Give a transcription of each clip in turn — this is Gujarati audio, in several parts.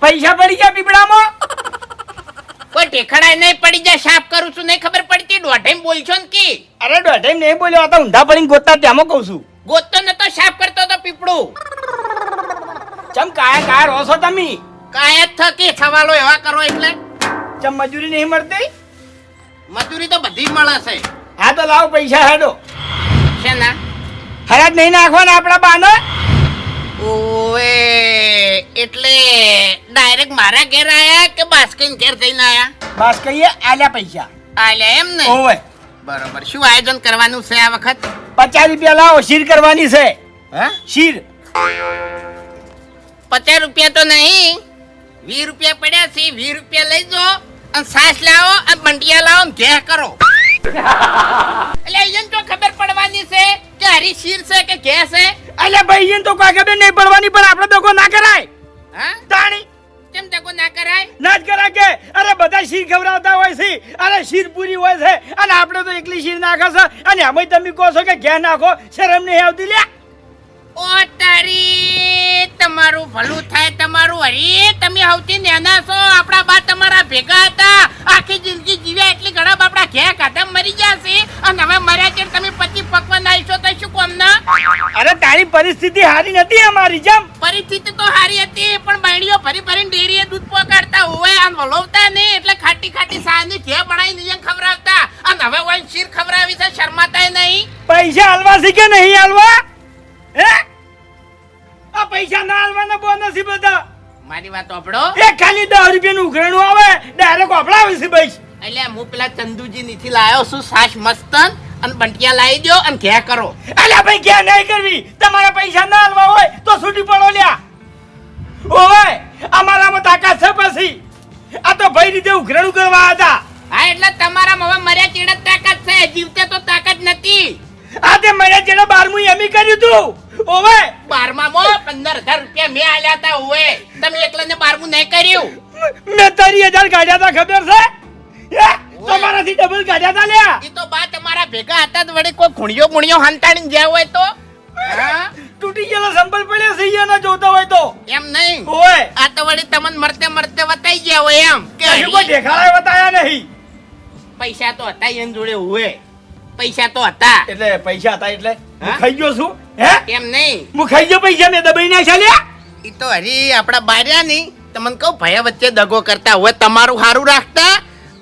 પૈસા પડી ગયા પીપળામાં? કોઈ ઠેકાણા નહીં પડી જાય. સાફ કરું છું નહીં ખબર પડતી. દોઢેમ બોલશો ને કી? અરે દોઢેમ નહીં બોલ્યો, આ તો ઊંધા પડીને ગોતતા ત્યાંમાં કહું છું. ગોતતો નતો, સાફ કરતો તો પીપળું. ચમ કાયા રહો છો તમે? કાયા જ થકી સવાલો એવા કરો એટલે ચમ મજૂરી નહીં મળતી? મજૂરી તો બધી મળે છે. હા તો લાવો પૈસા હેડો. શેના? હરાજ નહીં નાખવાના આપણા બાને? ઓએ એટલે ડાયરેક્ટ મારા ઘેર આયા કે બાસ્કીન ઘેર જઈને આયા? બસ કહીએ આલ્યા પૈસા. આલ્યા એમ ને? ઓવે બરોબર. શું આયોજન કરવાનું છે આ વખત? 50 રૂપિયા લાવો, શીર કરવાની છે. હા, શીર 50 રૂપિયા તો નહીં, 20 રૂપિયા પડ્યા છે. 20 રૂપિયા લઈ જાઓ અને સાસ લાવો અને બંટિયા લાવો ને ઘેર કરો. એટલે અહીંયા તો ખબર પડવાની છે કે હરી શીર છે કે ઘે છે. અલ્યા ભાઈ એને તો કોઈ ખબર નહીં પડવાની, પણ આપણે દગો ના કરાય. હા, તાણી કેમ તકો ના કરાય? ના જ કરાય કે અરે બધા શીર ખવડાવતા હોય છે, અરે શીર પૂરી હોય છે અને આપણે તો એકલી શીર નાખે છે અને આમાં તમે કહો છો કે ઘે નાખો. શરમ નહીં આવતી લ્યા? ઓ તારી, તમારું ભલું થાય તમારું. હરી તમે સૌથી નાના છો. આપણા બા તમારા ભેગા હતા, આખી જિંદગી જીવ્યા, એટલી ઘણા બાપડા ઘે કાઢા મરી ગયા છે અને હવે મર્યા છે તમે 25 પકવાન આવીશો તો શું કોમના? અરે તારી પરિસ્થિતિ સારી નથી અમારી. જેમ પરિસ્થિતિ તો સારી હતી પણ બાયડીઓ ભરી ભરીને ડેરીએ દૂધ પોકાડતા હોય અને વલોવતા નહીં એટલે ખાટી ખાટી સાની ઘે બનાવીને અહીંયા ખવડાવતા અને હવે ઓય શીર ખવડાવી છે, શરમાતાય નહીં. પૈસા હાલવા છે કે નહીં હાલવા? હે આ પૈસા ના હાલવાના બોનસ છે બધા. મારી વાત ઓપડો. એ ખાલી 10 રૂપિયાનું ઉઘરાણું આવે ડાયરેક્ટ ઓફળાવે છે ભાઈ. એટલે હું પેલા ચંદુજી નીથી લાયો છું સાસ મસ્તન અને બંટિયા લાવી દો અને ઘે કરો. અલ્યા ભાઈ ક્યાં નહીં કરવી? તમારા પૈસા ના હાલવા હોય તો છૂટી પડો લ્યા. ઓય અમારામાં તાકાત છે પછી. આ તો ભાઈ રીતે ઉઘરાણું કરવા હતા. હા એટલે તમારામાં હવે મર્યા ચીડ તાકાત છે, જીવતે તો તાકાત નથી. આ તે મર્યા જેને 12મું એમી કર્યું તું. ઓવે 12માં 15,000 રૂપિયા મેં આલ્યા હતા. ઓવે તમે એકલાને 12મું નહીં કર્યું. મેં 30,000 કાઢ્યા હતા ખબર છે? હે? તમારાથી ડબલ કાઢ્યા હતા લ્યા. ઈ તો બા તમારા ભેગા હતા તો વળી કોઈ ખૂણિયો મુણિયો હંતાડીને જ્યાં હોય તો હા તૂટી ગયેલા સંભળ પડ્યા છે ઈયાના જોતા હોય તો. એમ નહીં. ઓય આ તો વળી તમને મરતે મરતે વતાઈ ગયા હોય એમ કે હજુ કોઈ દેખાડાય બતાયા નહીં. પૈસા તો હતા એન જોડે હોય. પૈસા તો હતા એટલે પૈસા હતા એટલે હું હા? ખાઈ ગયો છું. હે એમ નહીં. હું ખાઈ ગયો પૈસા મેં દબાઈ નાખ્યા લ્યા. ઈ તો હરી આપડા બાર્યા ની તમને કહું ભયા વચ્ચે દગો કરતા હોય. તમારું સારું રાખતા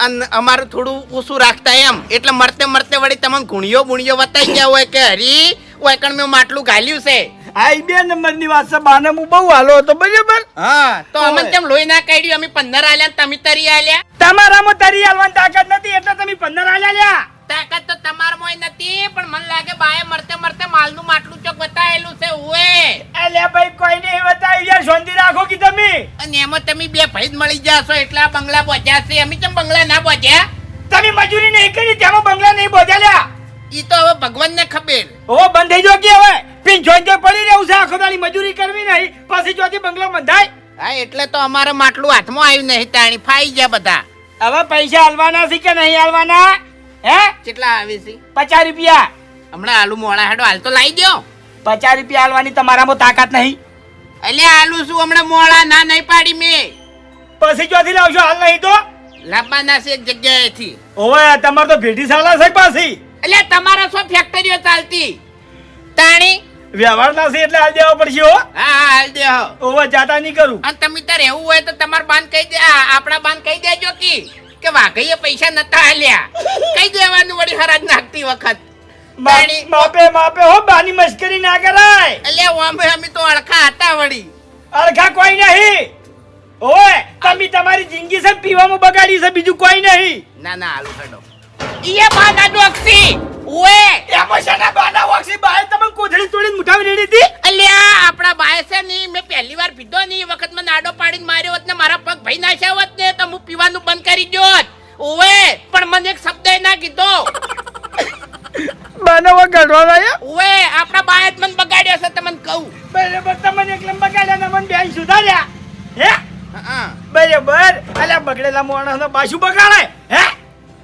અને અમારું થોડું ઓછું રાખતા એમ એટલે મરતે મરતે વળી તમને ગુણિયો બુણિયો વતાઈ ગયા હોય કે હરી ઓયકણ મેં માટલું ઘાલ્યું છે. આ 2 નંબરની વાત છે. બાને હું બહુ હાલો હતો બરાબર. હા તો ઓય. અમને કેમ લોહી ના કાઢ્યું? અમે 15 આલ્યા તમે 30 આલ્યા. તમારામાં તરી હાલવાની તાકાત નથી એટલે તમે 15 આલ્યા લ્યા. તાકાત તો તમારામાં નથી પણ મને લાગે બાએ મરતે મરતે માલનું માટલું ચોક બતાયેલું છે. ઓએ અલ્યા ભાઈ કોઈ નહીં બતાવી યાર, શાંતિ રાખો કે તમે. અને એમાં તમે બે ભાઈ જ મળી જાશો એટલે આ બંગલા પહોંચ્યા છે. અમે કેમ બંગલા ના પહોંચ્યા? તમે મજૂરી નહીં કરી તેમાં બંગલા નહીં બોધ્યા લ્યા. ઈ તો હવે ભગવાનને ખબર. ઓ બંધ થઈ જો કે હવે પિન જોઈ જોઈ પડી રહ્યું છે. આખો દાડી મજૂરી કરવી નહીં પછી જોથી બંગલો બંધાય. હા એટલે તો અમારે માટલું હાથમાં આવ્યું નહીં તાણી ફાઈ ગયા બધા. હવે પૈસા હાલવાના છે કે નહીં હાલવાના? હે કેટલા આવે છે? 50 રૂપિયા. હમણાં આલુ મોળા હેડો હાલ તો લાવી દો. 50 રૂપિયા હાલવાની તમારામાં તાકાત નહીં. એટલે આલુ શું હમણાં મોળા ના નહીં પાડી મેં. પછી ચોથી લાવશો? હાલ નહીં તો લાવવાના છે એક જગ્યાએથી. ઓવે તમારે તો ભેટી સાલા છે પાછી. એટલે તમારા શું ફેક્ટરીઓ ચાલતી તાણી? વ્યવહાર ના છે એટલે હાલ દેવો પડશે. હો હા હા હાલ દે હો. ઓવે જાતા નહીં કરું. અને તમે તાર રહેવું હોય તો તમાર બાન કહી દે. આપણા બાન કહી દેજો કે વાઘઈએ પૈસા નતા આલ્યા. કહી દેવાનું વળી હરાજ નાખતી વખત. તાણી માપે માપે હો, બાની મસ્કરી ના કરાય. એટલે અમે તો અળખા હતા વળી. અળખા કોઈ નહીં. ઓય તમે તમારી જિંદગી છે પીવામાં બગાડી છે, બીજું કોઈ નહીં. ના ના આલુ હેડો. ઈએ બાના ડોક્સી ઓએ એમાં શાના બાના વાક્ષી બાય તમે કોથળી તોડીને મુઠાવી રેડી હતી. અલ્યા આપણા બાય છે ની મેં પહેલી વાર પીધો ની એ વખત મને નાડો પાડીને માર્યો હોત ને મારા પગ ભાઈ નાખ્યા હોત ને તો હું પીવાનું બંધ કરી દોત. ઓએ પણ મને એક શબ્દ ના કીધો. બાના વગાડવા લાયા. ઓએ આપણા બાય જ મને બગાડ્યો છે તમને કહું. બરાબર તમને એક લંબા કાઢ્યા ને મને બેન સુધાર્યા. હે હા બરાબર. અલ્યા બગડેલા માણસનો પાછું બગાડે. હે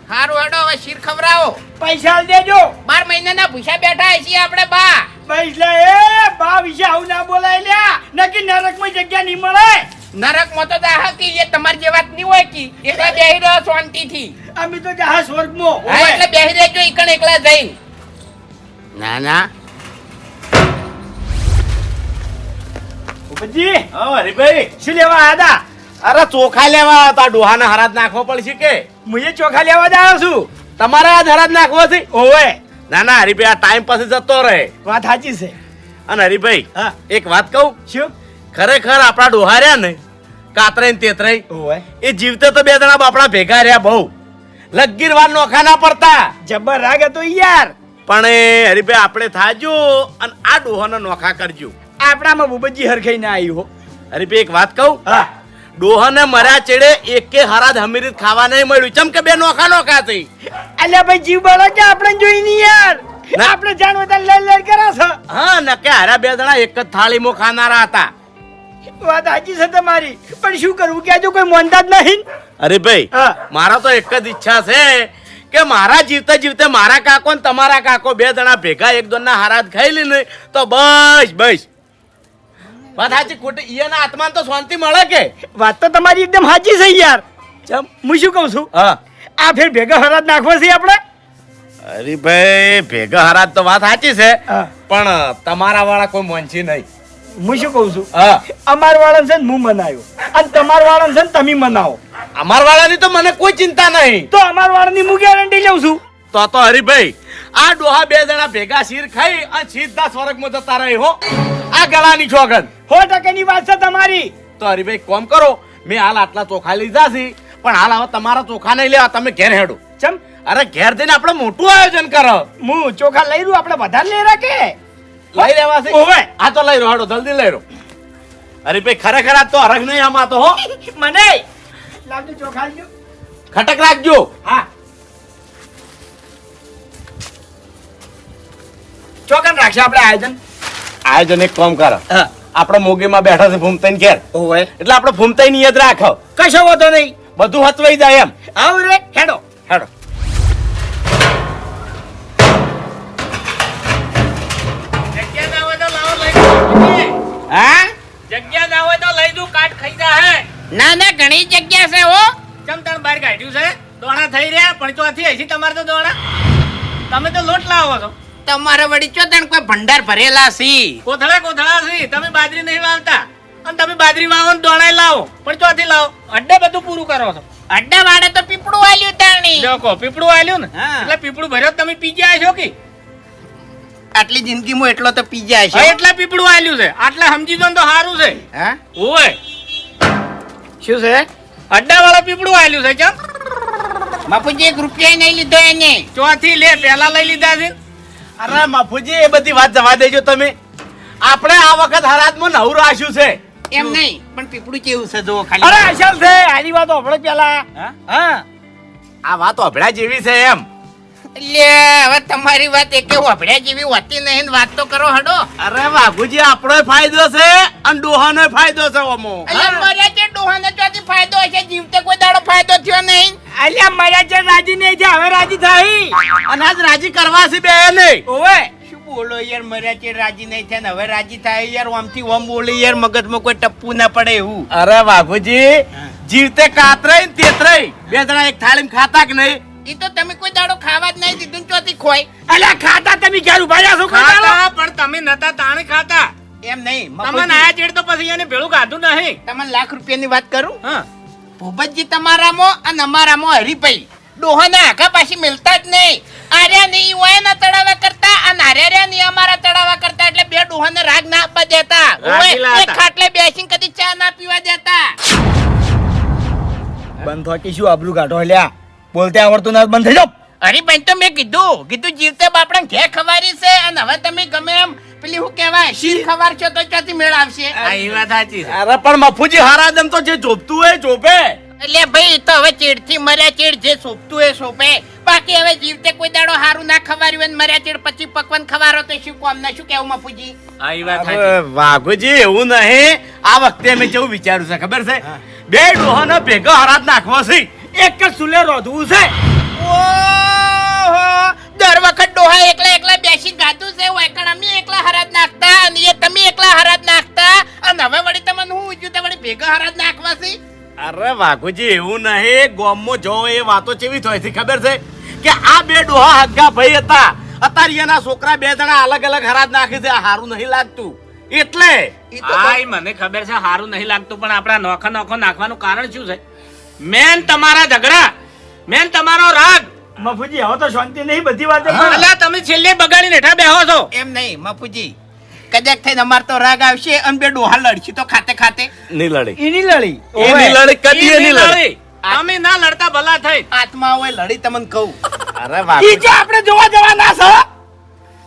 હારું હેડો હવે શીર ખવરાવો. પૈસા આલ દેજો. 12 મહિનાના ભૂસા બેઠા છીએ આપણે બા. પૈસા એ બા વિશે આવું ના બોલાય લ્યા. નકી નરકમાં જગ્યા નહીં મળે. નરકમાં તો દાહ કી એ તમારી જે વાત નહીં હોય કી એટલે બેહી રહ્યો શાંતિથી. અમે તો જહા સ્વર્ગમાં. હા એટલે બેહી રહેજો ઈકણ એકલા જઈને. ના ના ભૂપતજી હા હરીભાઈ, શું લેવા આયા હતા? અરે ચોખા લેવા હતા, ડોહાને હરાજ નાખવો પડશે કે મુજે ચોખા લેવા જ આવ્યો છું. તમારે આ હરાજ નાખવો છે? ઓવે ના ના હરીભાઈ, આ ટાઈમ પછી જતો રહે. વાત સાચી છે. અને હરીભાઈ હા એક વાત કહું, શું? ખરેખર આપણા ડોહા રહ્યા ને કાતરે ને તેતરે ઓવે એ જીવતે તો બે જણા બાપડા ભેગા રહ્યા બહુ લગીર વાર નોખા ના પડતા. જબર રાગ હતો યાર. પણ એ હરીભાઈ આપણે થાજો અને આ ડોહાને નોખા કરજો. આપણામાં ભૂપતજી હરખાઈ ના આવી હો. હરીભાઈ એક વાત કહું, હા ડોહાને મર્યા ચેડે એકે હરાજ હમીરીત ખાવા નહીં મળ્યું. ચમ કે બે નોખા નોખા થઈ. અલ્યા ભાઈ જીવ બળો કે આપણે જોઈ નહીં યાર. ના. આપણે જાણવું તો લડ લડ કરે છે. હા નકે હારા બે જણા એક જ થાળીમાં ખાનારા હતા. વાત સાચી છે તમારી, પણ શું કરવું કે કોઈ માનતા જ નહીં. અરે ભાઈ હા મારા તો એક જ ઈચ્છા છે કે મારા જીવતે જીવતે મારા કાકો ને તમારા કાકો બે જણા ભેગા એક દોના હારાજ ખાઈ લઈને તો બસ બસ. વાત સાચી ખોટી ઈયાના આત્માને તો શાંતિ મળે કે? વાત તો તમારી એકદમ સાચી છે યાર. ચમ હું શું કહું છું, હા આ ફેર ભેગા હરાજ નાખવા છે આપણે. અરે ભાઈ ભેગા હારાજ તો વાત સાચી છે, હા પણ તમારા વાળા કોઈ મોંચી નહીં. હું શું કહું છું, હા અમાર વાળા છે ને હું મનાયો અને તમાર વાળા છે ને તમે મનાવો. અમાર વાળાની તો મને કોઈ ચિંતા નહીં. તો અમાર વાળાની હું ગેરંટી લઉં છું. તો હરીભાઈ આ ડોહા બે જણા ભેગા શીર ખાઈ અને સીધા સ્વર્ગમાં જતા રહે હો. આ ગળાની છોગન 100% વાત છે તમારી. તો હરીભાઈ કોમ કરો, મેં હાલ આટલા ચોખા લીધા છે પણ હાલ હવે તમારા ચોખા નહીં લેવા, તમે ઘેર હેડો. ચમ અરે ઘેર જઈને આપણે મોટું આયોજન કરો. હું ચોખા લઈ રહ્યું, આપણે વધારે લઈ રાખે. લઈ લેવા છે? ઓવે. આ તો લઈ રહ્યો, હેડો જલ્દી લઈ રહ્યો. હરીભાઈ ખરેખર આ તો હરખ નહીં આમાં તો હો. મને લાવજો ચોખા આલજો. ખટક રાખજો. હા ચોકન રાખશે આપણે આયોજન. આયોજન એક કામ કરો, હા આપણે મોગીમાં બેઠા છે ભૂમતાઈ ઘેર, ઓવે. એટલે આપણે ભૂમતાઈ ની યાદ રાખો. કશો વાંધો નહીં. બધું હચવાઈ જાય એમ. આવ રે હેડો. હેડો. જગ્યા ના હોય તો લાવો લઈ દો. હા જગ્યા ના હોય તો લઈ દઉં, કાટ ખાઈ જા હે. ના ના ઘણી જગ્યા છે હો. ચમ તણ બહાર કાઢ્યું છે, દોણા થઈ રહ્યા પણ ચોથી હજી તમારે તો દોણા. તમે તો લોટ લાવો છો. તમારે વળી ચોતણ કોઈ ભંડાર ભરેલા છે. કોથળા કોથળા છે, તમે બાજરી નહીં વાવતા અને તમે બાજરી વાવો ને દોણા લાવો પણ ચોથી લાવો. અડ્ડે બધું પૂરું કરો છો. અડ્ડા વાળે તો પીપળું આલ્યું તાણી. લોકો પીપળું આલ્યું ને એટલે પીપળું ભર્યો તમે પી ગયા છો કે? આટલી જિંદગીમાં એટલો તો પી જાય છે. એટલા પીપળું આલ્યું છે, આટલા સમજી દો ને તો સારું છે. હા ઓય શું છે? અડ્ડા વાળા પીપળું આલ્યું છે. ચમ બાપુજી 1 રૂપિયા નહીં લીધો એને. ચોથી લે, પેલા લઈ લીધા છે. અરે બાપુજી એ બધી વાત જવા દેજો તમે. આપણે આ વખત હરાજમાં નવું રાખ્યું છે. એમ નહીં પણ પીપળું કેવું છે જો ખાલી. અરે અસલ છે આની વાત હોભળો પેલા. હા આ વાત અભડા જેવી છે એમ. લે હવે તમારી વાત એકે વાભડ્યા જેવી હોતી નહીં, વાત તો કરો હડો. અરે બાપુજી આપણો ફાયદો છે અને ડોહાનો ફાયદો છે ઓમો. અલ્યા મર્યા છે ડોહાને ચોથી ફાયદો હશે, જીવતે કોઈ દાડો ફાયદો થયો નહીં. અલ્યા મર્યા છે રાજી નહીં છે, હવે રાજી થઈ. અને આજ રાજી કરવા છે બે નહીં. ઓવે શું બોલો યાર, મર્યા છે રાજી નહીં થાય ને હવે રાજી થાય યાર. ઓમથી ઓમ બોલે યાર, મગજમાં કોઈ ટપ્પુ ના પડે એવું. અરે બાપુજી જીવતે કાતરે ને તેતરે બે જણા એક થાળીમાં ખાતા કે નહીં? ઈ તો તમે કોઈ દાડો ખાવા જ નહીં દીધું, ચોથી ખોય. અલ્યા ખાતા તમે ઘેર ઉભા રહ્યા છો ખાતા પણ તમે નતા તાણે ખાતા. એમ નહીં તમને આયા ચેડ તો પછી એને ભેળું કાઢું નહીં. તમને લાખ રૂપિયાની વાત કરું. હા ભૂપતજી તમારામાં અને અમારામાં હરીભાઈ ડોહાના આખા પાછી મિલતા જ નહીં. આર્યા ની ઓયના તળાવા કરતા અને આર્યા ની અમારા તળાવા કરતા, એટલે બે ડોહાને રાગ ના આપવા દેતા. ઓય એક ખાટલે બેસીને કદી ચા ના પીવા દેતા. બંધ થકી શું આબરૂ કાઢો. અલ્યા બોલતે આવડતું ના બંધ થઈ જાવ. હરીભાઈ તો મેં કીધું જીવતે બાપડા ઘે ખવારી છે અને હવે તમે ગમે એમ પેલી શું કહેવાય શીર ખવાર છો તો ચોથી મેળ આવશે. એ વાત સાચી. અરે પણ મફુજી હારાદમ તો જે જોબતું હોય જોબે. એટલે ભાઈ તો હવે ચેડથી મર્યા ચેડ જે સોંપતું એ સોંપે. બાકી હવે જીવતે કોઈ દાડો હારું ના ખવાર્યું હોય ને મર્યા ચેડ પછી પકવાન ખવારો તો શું કોમ ના શું કેવું મફુજી? વાઘુજી એવું નહીં, આ વખતે મેં કેવું વિચાર્યું છે ખબર છે? બે ડોહાનો ભેગો હરાજ નાખવો છે. એક જ સુલે રોધવું છે. ઓહો દર વખત ડોહા એકલા બેસી ગાતું છે, વેકણ અમે એકલા હરાજ નાખતા અને એ તમે એકલા હરાજ નાખતા અને હવે વળી તમને હું ઊંચું વળી ભેગા હરાજ નાખ વાઘુજી એવું નહીં ગોમમાં જો એ વાતો કેવી થાય છે ખબર છે કે આ બે ડોહા હગ્ગા ભાઈ હતા અત્યારે એના છોકરા બે જણા અલગ અલગ હરાજ નાખી છે સારું નહીં લાગતું એટલે આય મને ખબર છે સારું નહીં લાગતું પણ આપણા નોખો નોખો નાખવાનું કારણ શું છે? મેન તમારા ઝઘડા, મેન તમારો રાગ. મફુજી હવે તો શાંતિ નહીં બધી વાત અલા તમે છેલ્લે બગાડીને હેઠા બેહો છો. એમ નહીં મફુજી, કદાચ થઈને અમાર તો રાગ આવશે અને બે ડોહા લડશે તો ખાતે ખાતે નહીં લડી એની લડી એ નહીં લડી કદી એ નહીં લડી અમે ના લડતા ભલા થઈ આત્મા હોય લડી તમને કહું. અરે ઈ વાઘુજી જે આપણે જોવા જવાના છે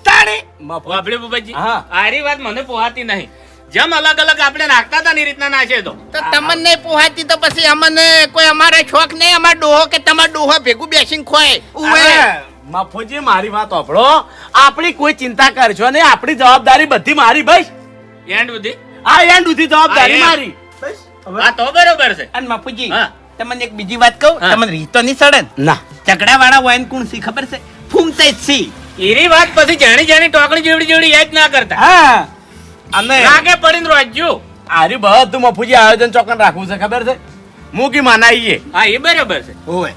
તાણી વાપડે બુબાજી, હા. આરી વાત મને પોહાતી નહીં. જેમ અલગ અલગ આપણે નાખતા હતા ને એ રીતના નાખે તો તમને પોહાતી તો પછી અમને કોઈ અમારે શોખ નહીં અમાર ડોહો કે તમાર ડોહો ભેગું બેસીને ખોય. અરે, મફુજી મારી વાત સાંભળો આપણી કોઈ ચિંતા કરશો નહીં આપણી જવાબદારી બધી મારી ભાઈ એન્ડ સુધી આ એન્ડ સુધી જવાબદારી હા, મારી આ તો બરોબર છે. અને બાપુજી હા. તમને એક બીજી વાત કહું, હા. તમને રીતો નહીં સડે ને? ના ઝઘડા વાળા હોય ને કોણ સી ખબર છે? ફૂમતે જ સી. એરી વાત પછી જાણી જાણી ટોકડી જેવડી જેવડી યાદ ના કરતા. હા અને રાગે પડીને રોજ્યો. આરી બધું મફુજી આયોજન ચોકન રાખવું છે ખબર છે મૂકી માનાઈએ હા એ બરોબર છે. ઓય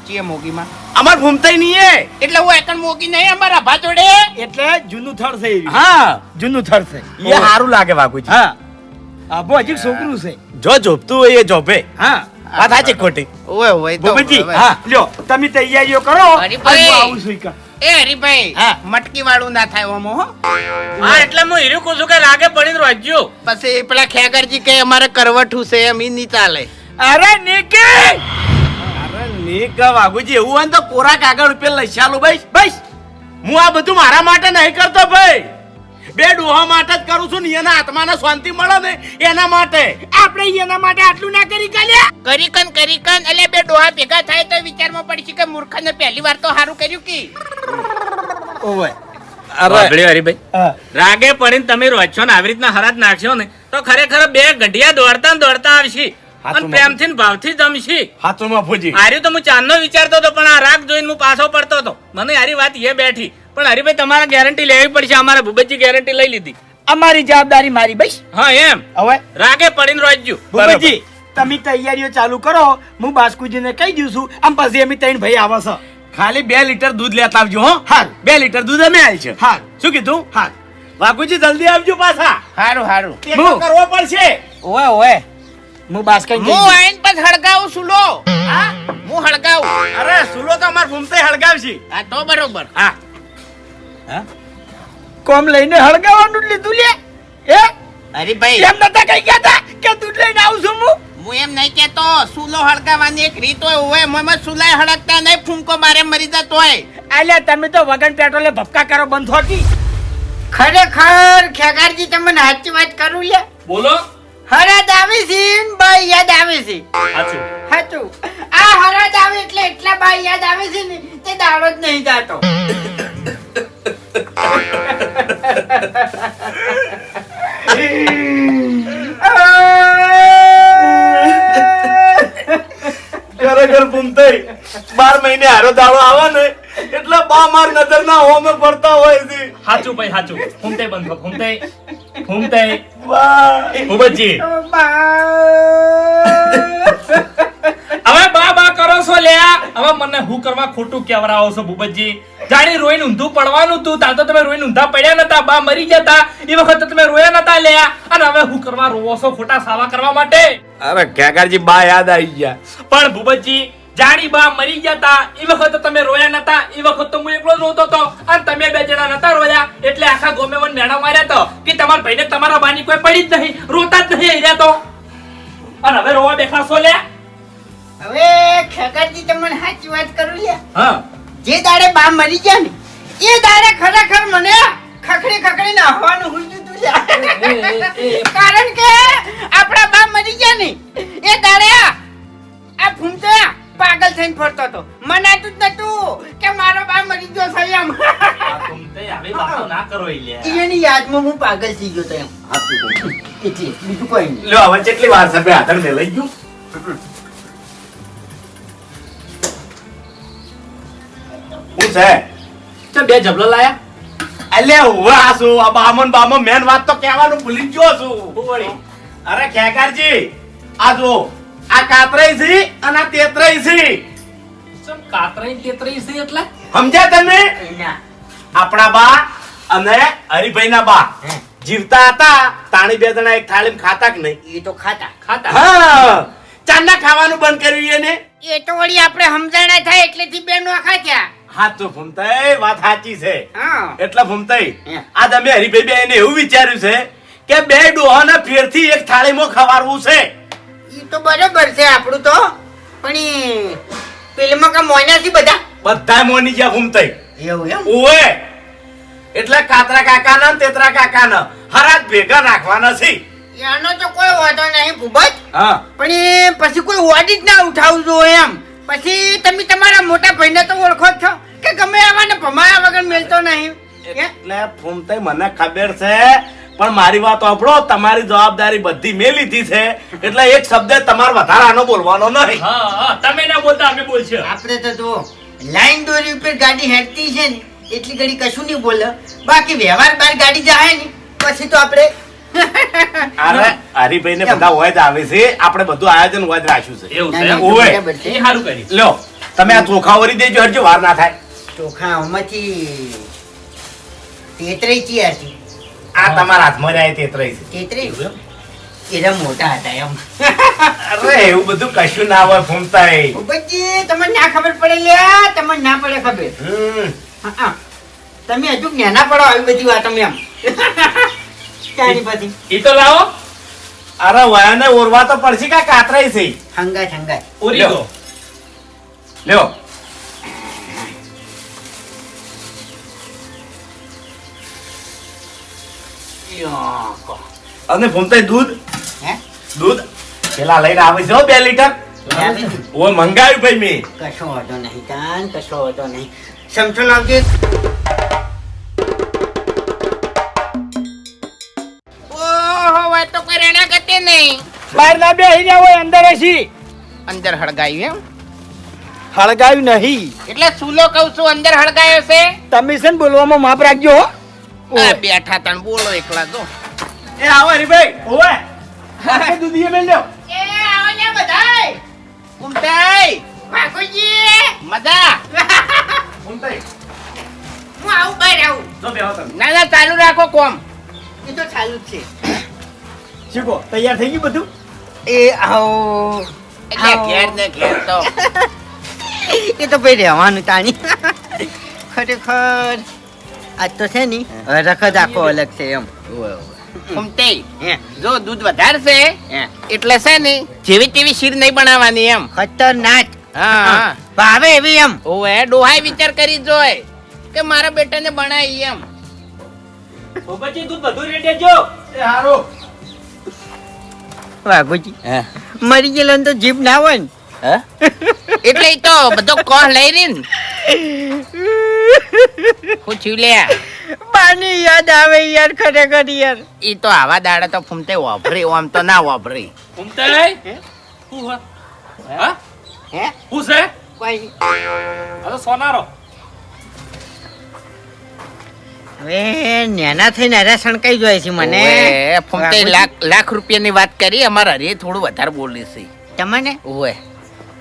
ચીએ મોગીમાં અમાર ભૂમતાઈ નહીં એ એટલે હું એકણ મોગી નહીં અમારા ભા જોડે. એટલે જૂનું થર છે એવી. હા જૂનું થર છે એ સારું લાગે વાઘુજી હા આબો હજી છોકરું છે જો જોબતું હોય એ જોબે હા વાત સાચી ખોટી ઓય ઓય તો ભૂપતજી હવે. હા લ્યો તમે તૈયારીઓ કરો અરે અને ભાઈ. હું આવું છું ઈકા. એ હરીભાઈ હા. મટકી વાળું ના થાય ઓમો હો. હા એટલે હું હીરું કહું છું કે રાગે પડીને રોજ્યો. પછી પેલા ખેગરજી કે અમારે કરવઠું છે એમ ઈ નહીં ચાલે. અરે નિકી અરે નીક વાઘુજી એવું હોય ને તો કોરા કાગળ રૂપિયા લઈ ચાલો ભાઈ ભાઈ હું આ બધું મારા માટે નહીં કરતો ભાઈ બે ડોહા માટે જ કરું છું ને એના આત્માને શાંતિ મળે ને એના માટે આપણે એના માટે આટલું ના કરી કાલ્યા કરીકન એટલે બે ડોહા ભેગા થાય તો વિચારમાં પડશે કે મૂર્ખને પહેલી વાર તો સારું કર્યું કે. ઓવે વાપડ્યો હરીભાઈ. હા રાગે પડીને તમે રોજ્યો ને આવી રીતના હરાજ નાખશો ને તો ખરેખર બે ગઢિયા દોડતા ને દોડતા આવશે હા, અને તો પ્રેમથી ને ભાવથી જમશે. હાથોમાં ફૂજી આર્યું તો હું ચાંદનો વિચારતો હતો પણ આ રાગ જોઈને હું પાછો પડતો હતો. મને આરી વાત એ બેઠી પણ હરીભાઈ તમારે ગેરંટી લેવી પડશે. અમારે ભૂપતજી ગેરંટી લઈ લીધી. અમારી જવાબદારી મારી બસ હા એમ હવે રાગે પડીને રોજ્યું. ભૂપતજી તમે તૈયારીઓ ચાલુ કરો હું બાસ્કુજીને કહી દઉં છું આમ પછી અમે ત્રણ ભાઈ આવે છે ખાલી 2 લીટર દૂધ લેતા આવજો હો હારું. 2 લીટર દૂધ અમે આલ છે હારું. શું કીધું હા વાઘુજી જલ્દી આવજો પાછા હારું હારું. એક તો કરવો પડશે ઓય ઓય હું બાસ્કઈ હું આઈન પછી હળગાવું સુલો. હા હું હળગાવું. અરે સુલો તો અમાર ભૂમતાઈ હળગાવશે હા તો બરોબર. હા કોમ લઈને હળગાવાનું જ લીધું લે એ હરીભાઈ એમ નતા કઈ ગયા તા કે દૂધ લઈને આવું છું હું એમ નહીં કેતો સુલો હળગાવાની એક રીત હોય મોમાં સુલાય હળગતા નહીં ફૂંકો મારે મરી જતો હોય. આલ્યા તમે તો વગન પેટ્રોલે ભપકા કરો બંધ હોતી ખરેખર ખેગારજી તમને સાચી વાત કરું લે બોલો. હરાદ આવી છે ને બાઈ યાદ આવે છે સાચું. સાચું આ હરાદ આવે એટલે એટલા બાઈ યાદ આવે છે ને તે દાડો જ નહીં જાતો ખરેખર ભૂમતાઈ 12 મહિને હારો દાડો આવે ને એટલે બા માર નજર ના હોમે પડતા હોય છે સાચું ભાઈ સાચું ફૂમતે બંધ ફૂમતે વાહ ભૂપતજી હવે બા બા કરો છો લ્યા હવે મને હું કરવા ખોટું કેવરાવો છો ભૂપતજી જાણી રોઈને ઊંધું પડવાનું તું તાર તો તમે રોઈને ઊંધા પડ્યા નતા બા મરી જતા એ વખત તમે રોયા નતા લ્યા અને હવે હું કરવા રોવો છો ખોટા સાવા કરવા માટે અરે કેકારજી બા યાદ આવી ગયા પણ ભૂપતજી જાણી બા મરી જતા એ વખત તમે રોયા નતા એ વખત તો હું એકલો જ રોતો હતો અને તમે બે જણા નતા રોયા એટલે આખા ગોમે વન મેણા માર્યા તો કે તમારા ભાઈને તમારા બાની કોઈ પડી જ નહીં રોતા જ નહીં રહ્યા તો અને હવે રોવા બેઠા છો લ્યા હવે ખેગારજી તમને સાચી વાત કરું લે હા જે દાડે બા મરી ગયા ને એ દાડે ખરેખર મને ખખડી નાહવાનું હુજ્યું તું લે કારણ કે આપણા બા મરી ગયા ને એ દાડે આ ફૂમતે પાગલ થઈને ફરતો હતો મનાતું જ નતું કે મારો બા મરી ગયો છે એમ ફૂમતે આવી વાતો ના કરો લ્યા એની યાદમાં હું પાગલ થઈ ગયો તો એમ એટલે બીજું કોઈ નહીં લ્યો હવે કેટલી વાર છે બે હાથર ને લઈ ગયું શું છે તો બે જબલો લાયા અલ્યા હુવા છું આ બામન મેન વાત તો કહેવાનું ભૂલી ગયો છું અરે ખેકારજી આ જો આ કાતરાઈ છે અને આ તેતરાઈ છે. ચમ કાતરાઈ ને તેતરાઈ છે એટલે સમજ્યા તમે? ના. આપણા બા અને હરિભાઈના બા જીવતા હતા તાણી બે જણા એક થાળીમાં ખાતા કે નહીં? એ તો ખાતા. ખાતા હા, ચાંદા ખાવાનું બંધ કર્યું એને. એ તો વળી આપણે સમજણા થાય એટલેથી બે નો ખાધ્યા. હા તો ભૂમતાઈ વાત સાચી છે. હા. એટલે ભૂમતાઈ હે. આજ અમે હરિભાઈ બે એને એવું વિચાર્યું છે કે બે ડોહાના ફેરથી એક થાળીમાં ખવારવું છે. ઈ તો બરોબર છે આપણું તો, પણ ઈ પેલમાં કા મોયનાથી બધા બધા મોની ગયા ભૂમતાઈ. એવું એમ. ઓએ એટલે કાતરા કાકાના ને તેતરા કાકાના હરાજ ભેગા રાખવાના છે. એનો તો કોઈ વાંધો નહીં ભૂપત, હા, પણ એ પછી કોઈ ઓડિટ ના ઉઠાવવું જોઈએ એમ. પછી તમે તમારા મોટા ભાઈને તો ઓળખો જ છો કે ગમે આવાને ભમાયા વગર મેલતો નહીં. હે? એટલે ભૂમતાઈ મને ખબર છે, પણ મારી વાત સાંભળો. તમારી જવાબદારી બધી મેં લીધી છે, એટલે એક શબ્દ તમારે વધારાનો બોલવાનો નહીં. હા હા તમે ના બોલતા અમે બોલશે આપણે તો જો લાઈન દોરી ઉપર ગાડી હેડતી છે ને એટલી ઘડી કશું નહીં બોલે, બાકી વ્યવહાર બાર ગાડી જાય ને પછી તો આપણે અરે હરિભાઈ ને બધા હોય જ આવે છે. આપણે બધું આયોજન હોય જ રાખ્યું છે. એવું છે ના, એમ? ના, ઓવે. બરાબર છે. એ સારું કરી લ્યો તમે આ ચોખા વરી દેજો, હરજો વાર ના થાય. ચોખા આમાંથી તેતરાઈ ચિયા છે. આ તમારા હાથમાં જાય તેતરાઈ છે. તેતરાઈ એરા મોટા હતા એમ. અરે એવું બધું કશું ના હોય ભૂમતાઈ. ભૂપતજી તમને ના ખબર પડે લ્યા, તમને ના પડે ખબર. હા, હા. તમે હજુ નાના પડો આવી બધી વાત અમે એમ. તારી પછી ઈ તો લાવો અરે વયાને ઓરવા તો પડશે કા કાતરાઈ છે. હંગાત હંગાત. ઉરી લ્યો. દો લ્યો અને ભૂમતાઈ દૂધ હે? દૂધ પેલા લઈને આવે છે હો 2 લીટર. લાવી દીધું. ઓ મંગાવ્યું ભાઈ મેં. કશો વાંધો નહીં કાન, કશો વાંધો નહીં. સમજો લાવજે. ઓહો વાત તો કોઈ રેડા ગતે નહીં. બહાર ના બેસી રહ્યા હોય અંદર હશી. અંદર હળગાયું એમ? હળગાયું નહીં. એટલે સુલો કહું છું અંદર હળગાયો છે. તમે છે ને બોલવામાં માપ રાખજો હો. આ બેઠા તણ બોલો એકલા તો. એ આવો હરિભાઈ. ઓવે આ દૂધ એ મેલ લ્યો. એ આવો ને બધાય. કુમતાઈ વાઘુજી. મજા. ભૂમતાઈ હું આવું બહાર આવું. જો બેહો તમે. ના ના ચાલુ રાખો કોમ. એ તો ચાલુ જ છે. શીખો તૈયાર થઈ ગયું બધું. એ આવો. એટલે ઘેર ને ઘેર તો એ તો ભાઈ રહેવાનું તાણી. ખરેખર આજ તો છે ની રખદ આખો અલગ છે એમ. કુમતાઈ હે, જો દૂધ વધારશે હે. એટલે છે ને જેવી તેવી શીર નહીં બનાવવાની એમ. ખતરનાક. હા હા ભાવે એવી એમ. ઓએ ડોહાઈ વિચાર કરી જોય કે મારા બેટાને બનાવી એમ. પછી દૂધ બધું રેડી જો. એ હારો. વાઘુજી મરી ગયેલો ને તો જીભ ના હોય ને. એટલે ઈ તો બધો કોહ લઈ રહી ને હું થયું લે. પાણી યાદ આવે યાર, ખરેખર યાર. ઈ તો આવા દાડા તો ફૂમતે વાપરી આમ તો ના વાપરી. ઉમતાઈ શું હે? હા હે? શું છે કોઈ નહીં. આ તો સોનારો હવે નેના થઈને અરે સણકાઈ જાય છે મને. ઓએ, ફૂમતે વાઘુજી, લાખ રૂપિયાની વાત કરી અમારા હરીએ થોડું વધારે બોલી છે. તમને ઓએ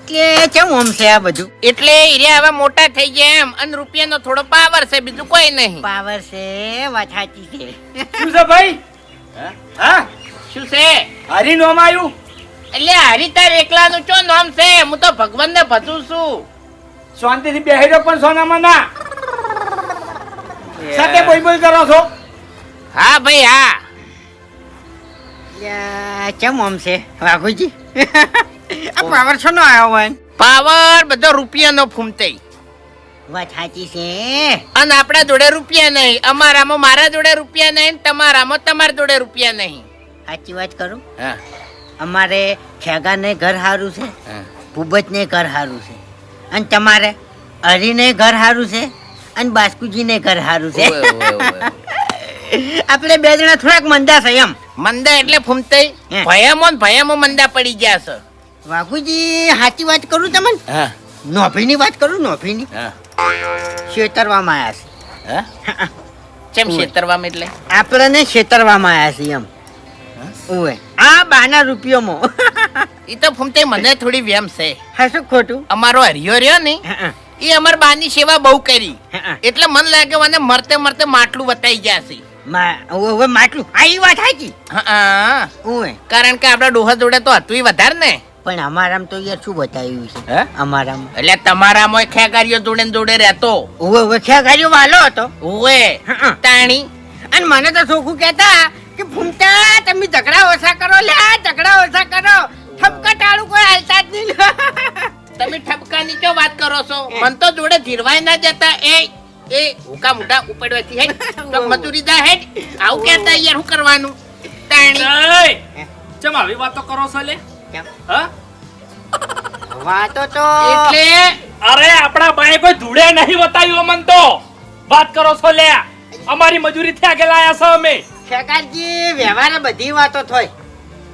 કે કેમ આમ છે આ બધું? એટલે હીરે હવે મોટા થઈ ગયા એમ અને રૂપિયાનો થોડો પાવર છે બીજું કોઈ નહીં. પાવર છે, વાત સાચી છે. શું છે ભાઈ? હા શું છે હરી નોમ આવ્યું. એટલે હરી તાર એકલાનું ચો નામ છે? હું તો ભગવાનને ભજું છું. શાંતિથી બેસી રહ્યો પણ સોનામાં ના. સાથે બોલ બોલ કરો છો. હા ભાઈ હા. યા, કેમ આમ છે વાઘુજી? આ પાવર છો નો આવ્યો હોય? પાવર બધો રૂપિયાનો ફૂમતે વાત સાચી છે. અને આપણા જોડે રૂપિયા નહીં. અમારામાં મારા જોડે રૂપિયા નહીં ને તમારામાં તમારા જોડે રૂપિયા નહીં. સાચી વાત કરું. હા અમારે ખેગાને ઘર સારું છે, હા. ભૂબતને ઘર સારું છે, અને તમારે હરીને ઘર સારું છે, અને બાસ્કુજીને ઘર સારું છે. ઓવે, ઓવે, ઓવે. આપણે બે જણા થોડાક મંદા છે એમ. મંદા એટલે ફૂમતે હે. ભયામાં મંદા પડી ગયા છે. વાઘુજી સાચી વાત કરું તમને, હા નોભીની વાત કરું, નોભીની હા છેતરવામાં આવ્યા છે. હા ચેમ છેતરવામાં એટલે આપણને છેતરવામાં આવ્યા છે એમ. ઓવે આ બાના રૂપિયોમાં ઈ તો ફૂમતે મને થોડી વેમ છે. હા શું ખોટું? અમારો હરિયો રહ્યો ને એ અમાર બાની સેવા બહુ કરી એટલે મને લાગે મને મરતે મરતે માટલું વતાઈ ગયા છે. હવે માટલું આ ઈ વાત સાચી. હા ઓય કારણ કે આપડા ડોહા જોડે તો હતું વધારે ને. પણ અમારામ તો યાર શું બતાવ્યું છે? હે? અમારામ એટલે તમારામાં ખેગારીઓ જોડે ને જોડે રહેતો. ઓવે ક્યાં ગાડીઓ વાલો હતો. ઓવે તાણી અને મને તો છોકું કહેતા કે ફૂમતા તમે ઝઘડા ઓછા કરો લે, ઝઘડા ઓછા કરો. ઠપકા ટાળું કોઈ હાલતા જ નહીં. તમે ઠપકાની ક્યાં વાત કરો છો? મન તો જોડે ધીરવાય ના જતા. એ હુકા મુઢા ઉપાડવાથી હેડ તો મજૂરી દા હેડ આવું કહેતા યાર શું કરવાનું તાણી. એય, ચમ આવી વાતો કરો છો લે? કેમ? હા? વાતો તો એટલે અરે આપણા બાએ કોઈ ધૂળે નહીં બતાવ્યું મન તો. વાત કરો છો લે? અમારી મજૂરી થી આગળ આયા છો અમે. શેકાજી વ્યવહારે બધી વાતો થાય.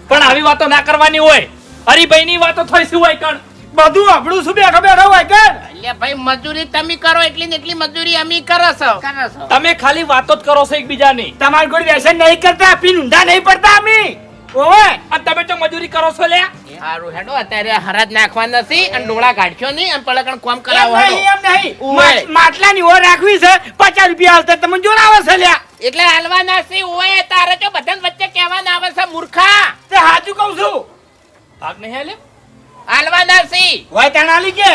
પણ આવી વાતો ના કરવાની હોય. હરીભાઈ ની વાતો થઈ શું હોય કણ? બધું આપણું શું બેઠો બેઠો હોય કે એટલે ભાઈ મજૂરી તમે કરો એટલી ને એટલી મજૂરી અમે કરો છો. તમે ખાલી વાતો જ કરો છો એકબીજાની. તમારે કોઈ વ્યસન નહીં કરતા, પીન ઊંધા નહીં પડતા અમે. ઓવે અને તમે તો મજૂરી કરો છો લે? સારું હેડો અત્યારે હરાજ નાખવા નથી અને ડોળા કાઢશો નહીં અને પલકણ કોમ એમ કરાવો નહીં, હેડો. એમ નહીં. ઓવે. માટલાની ઓર રાખવી છે, 50 રૂપિયા હાલતા તમે જોડાવો છે લ્યા. એટલે હાલવાના છે ઓય તારે જો બધાને વચ્ચે કહેવાના આવે છે મૂર્ખા. તે હાચું કહું છું. ભાગ નહીં હાલે? હાલવાના છે. હોય તાણ આલી કે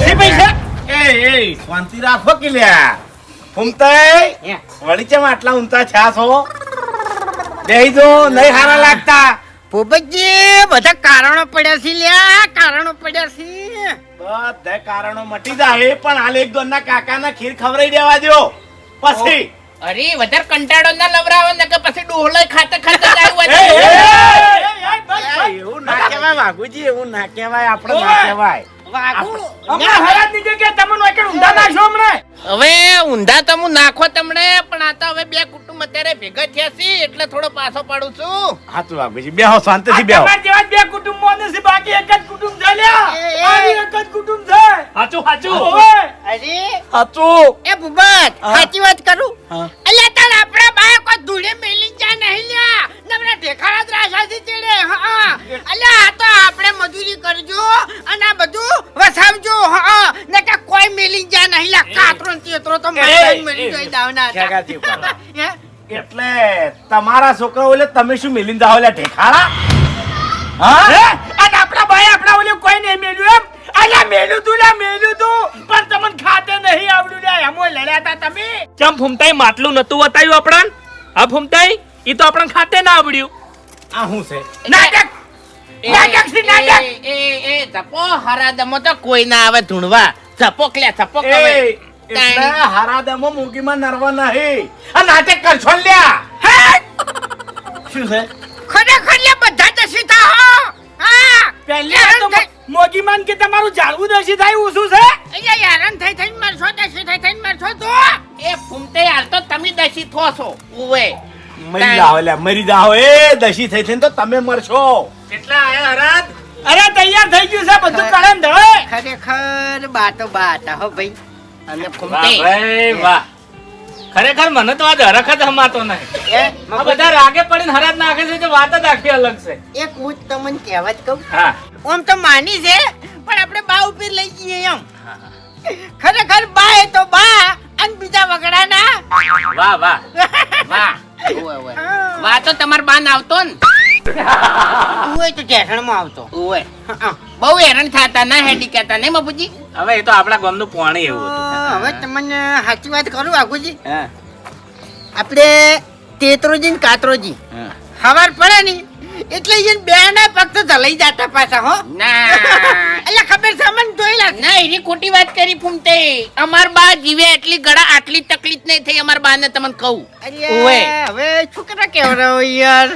એ પૈસા એ શાંતિ રાખો કે લ્યા. ફૂમતાઈ વળી ચમ આટલા ઊંચા છા છો? બેહી જો, નહીં હારા લાગતા. પોપટજી બધા કારણો પડ્યા છે લ્યા, કારણો પડ્યા છે. બધા કારણો મટી જાય પણ હાલ એક દોનના કાકાના ખીર ખવડાવી દેવા દ્યો પછી. અરે વધારે કંટાળો ના લવરાવો ને કે પછી ડોહલો ખાતે ખાતે જાય એ, એ, હોય. એવું ના કહેવાય વાઘુજી, એવું ના કહેવાય, આપણે ના કહેવાય. હમણાં હરાજ ની જગ્યાએ તમને એકડ ઊંધા નાખશો હમણાં. હવે ઊંધા તો હું નાખો તમને પણ આ તો હવે બે કુટુંબ અત્યારે ભેગા થયા છે એટલે થોડો પાછો પાડું છું. હાચું વાઘુજી, બેહો આ શાંતિથી બેહો. તમારા જેવા જ બે કુટુંબો નથી, બાકી એક જ કુટુંબ છે લ્યા. એ. આની એક જ કુટુંબ છે. હાચું હાચું. ઓવે. અરે હાચું. એ ભૂપત સાચી વાત કરું. હા. અલ્યા તાર આપણા બાએ કોઈ ધૂળે મેલી જા નહીં લ્યા. નમરા ઢેખાડા જ રાશાથી ચડે. હા અલ્યા આ તો આપણે મજૂરી કરજો અને આ બધું વસાવજો. હા ને કે કોઈ મેલી જા નહીં લ્યા. કાતરો ને તેતરો તો મારે મેલી જોઈ દાવના હતા. ખેગાજી ઉપર. હે? એટલે તમારા છોકરાઓ એટલે તમે શું મિલીને જાઓ લે ઢેખાડા? હે? હા? અને આપણા ભાઈ આપણા ઓલે કોઈ નહીં મેલ્યું એમ? અલ્યા મેલ્યું તું લ્યા, મેલ્યું તું. પણ તમને ખાતે નહીં આવડ્યું લ્યા, એમોય લડ્યા તા તમે. ચમ ફૂમતાઈ માટલું નતું બતાવ્યું આપણાને? હા ફૂમતાઈ, ઈ તો આપણને ખાતે ના આવડ્યું. આ શું છે? નાટક નાટક છે, નાટક. એ જપો હરાદમો તો કોઈ ના આવે ધૂણવા. જપો ક્લ્યા જપો એ, એટલે હારાદમો મૂકીમાં નરવા નહીં. આ નાટક કરશો ને લ્યા. શું છે? ખરેખર લ્યા બધા દસી થા. હા પહેલી વાર તો મોગી માન કે તમારું જાળવું દસી થાય એવું શું છે? અલ્યા હેરાન થઈ થઈને મરશો, દસી થઈ થઈને મરશો તો. એ ફૂમતે હાલ તો તમે દસી થો છો ઉવે. મરી જાઓ લ્યા, મરી જાઓ. એ દશી થઈ થઈને તો તમે મરશો. કેટલા આયા હરાજ? અરે તૈયાર થઈ ગયું છે બધું, કળમ ધળે. ખરેખર બાતો બાત હો ભાઈ. અને વાહ ફૂમતે ભાઈ વાહ. ખરેખર મને તો આજ હરખ જ હમાતો નહીં. એ આ બધા રાગે પડીને હરાજ નાખે છે તે વાત જ આખી અલગ છે. એક હું જ તમને કહેવત કહું. હા. આમ તો માની છે પણ આપણે બા ઉપર લઈ જઈએ એમ. ખરેખર બા એ તો બા અને બીજા વગડાના. વાહ વાહ. વાહ ઉવે ઉવે. વાહ તો તમાર બાન આવતો ને હું એ તો ટેસણમાં આવતો. ઉવે. બહુ હેરાન થતા ના હેડી કહેતા નહીં બાપુજી. હવે એ તો આપણા ગામનું પોણી એવું હતું. હવે તમને સાચી વાત કરું આગુજી. હા. આપણે તેતરોજી ને કાતરોજી હા. ખબર પડે ને એટલે એ બે ના પગ તો જલાઈ જતા પાછા હો. ના એટલે ખબર છે મને જોયેલા છે. ના એની ખોટી વાત કરી ફૂમતે. અમાર બા જીવે એટલી ગળા આટલી તકલીફ નહીં થઈ અમાર બા ને તમને કહું. ઓવે. અરે હવે છોકરા કેવડાવો યાર.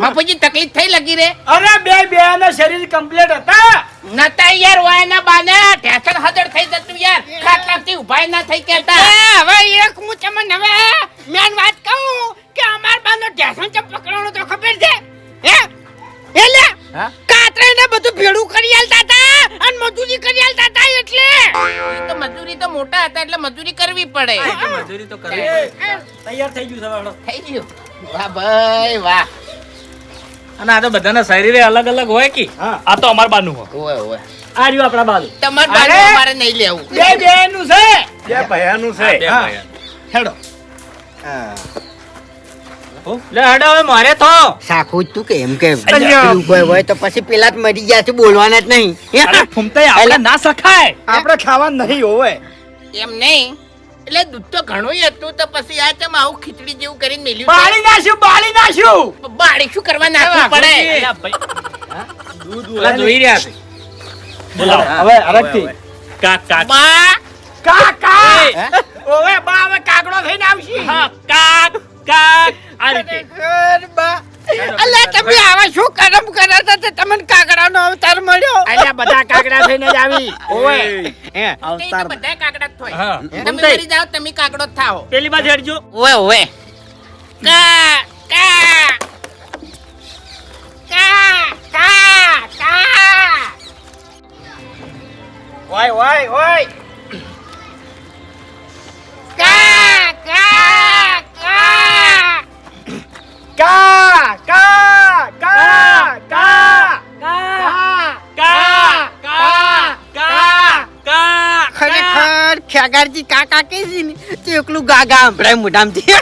બાપુજી તકલીફ થઈ લગી રે? અરે બે ના શરીર કમ્પ્લીટ હતા. નતા યાર વાયના બાને ઢેસણ હદડ થઈ જતું યાર. ખાટલાથી ઉભાઈ ના થઈ કેતા. હવે એક હું તમને હવે મેન વાત કહું કે અમાર બાનો ઢેસણ ચમ પકડવાનો તો ખબર છે હે? એટલે હા? કાતરાને બધું ભેડું કરી આલતા હતા અને મજૂરી કરી આલતા હતા એટલે. ઈ તો મજૂરી તો મોટા હતા એટલે મજૂરી કરવી પડે. મજૂરી તો કરવી. તૈયાર થઈ ગયું છે વાળો. થઈ ગયું. વાહ ભાઈ વાહ. અને આ તો બધાના શરીરે અલગ અલગ હોય કે હા. આ તો અમાર બાનું હોય ઓવે ઓવે આ રહ્યું આપણા બાનું તમાર અરે! બાજુ અમારે નહીં લેવું બે બેનું છે બે ભયાનું છે બે હા. ભાઈ. હેડો લે હડો હવે મારે તો સાખું જ તું કે એમ કે અલ્યા. પેલું કોઈ હોય તો પછી પેલા જ મરી ગયા છે બોલવાના જ નહીં અરે ફૂમતાઈ આપણે ના સખાય આપણે ખાવા નહીં હોવે એમ નહીં એટલે દૂધ તો ઘણું હતું તો પછી આ ચમ આવું ખીચડી જેવું કરીને મેલ્યું બાળી નાખ્યું છે? બાળી શું કરવા નાખવું પડે અલા ભાઈ. પેલા જોઈ રહ્યા છે બોલાવો હવે અરગથી કાક કાક બા કાકા ઓવે બા હવે કાગડો થઈને આવશે હા કાક કાક આ રીતે અલ્યા તમે આવા શું કરમ કર્યા હતા તે તમને કાગડાનો અવતાર મળ્યો અલ્યા બધા કાગડા થઈને જ આવી ઓવે હે તે તો બધા કાગડા જ થાય હા તમે મરી જાઓ તમે કાગડો જ થાઓ પેલી બાજુ હેડજો ઓવે ઓવે કા કા કા કા કા ઓય ઓય ઓય કા કા કા કા કા કા કા કા કા કા કા ખરેખર ખ્યાગારજી કાકા કે છે ને તે એકલું ગાગા સંભળાય મોઢામાંથી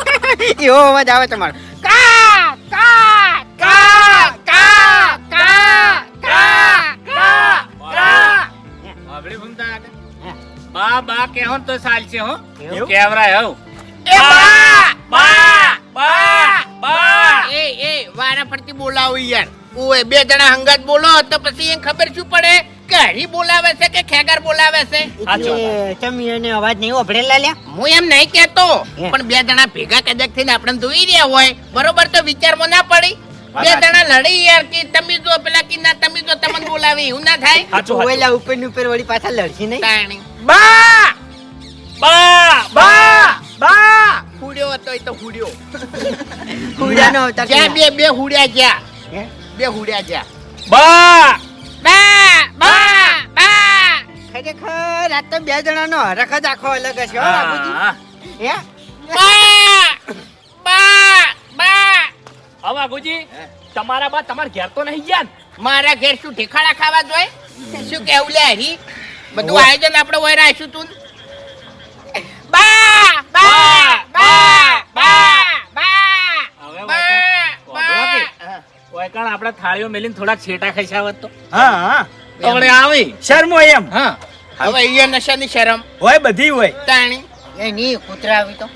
એવો અવાજ આવે તમારો કા કા કા કા કા કા આપણે ભૂમતા બા બા કેહો ને તો ચાલશે હો કેવરાય હો એ બા બા બા બા એ એ વારા ફરતી બોલાવો યાર ઓએ બે જણા હંગાત બોલો તો પછી એને ખબર શું પડે કે હરી બોલાવે છે કે ખેગાર બોલાવે છે સાચું. તમે એને અવાજ નહીં ઓભળેલા લ્યા હું એમ નહીં કહેતો પણ બે જણા ભેગા કદાચ થઈને આપણે જોઈ રહ્યા હોય બરોબર તો વિચારમાં ના પડી બે જણા લડી યાર કે તમે જો પેલા કે ના તમે જો તમને બોલાવે એવું ના થાય સાચું સાચું. ઓવેલા ઉપર ને ઉપર વળી પાછા લડશી નહીં તાણી બા બા બા બા હુડ્યો હતો એ તો હુડ્યો કુડાનો અવતાર જ્યાં કેવા? બે હુડ્યા જ્યાં હે? બે હુડ્યા જ્યાં બા બા બા બા ખરેખર આ તો બે જણાનો હરખ જ આખો અલગ હશે હો બાપુજી હા. હે બા બા બા હવે વાઘુજી તમારા બા તમારા ઘેર તો નહીં ગયા ને? મારા ઘેર શું ઠેકાણા ખાવા જોઈએ શું કેવું લે હરી બધું આયોજન આપણે હોય રાખ્યું તું બા બા બા બા બા હવે બા વાઘો કે? બા ઓય કાણ આપણે થાળીઓ મેલીને થોડા છેટા ખસાવત તો હા હા હવે આવી શર્મો એમ હા હવે અહીંયા નશાની શરમ હોય બધી હોય તાણી એ ની કૂતરા આવી તો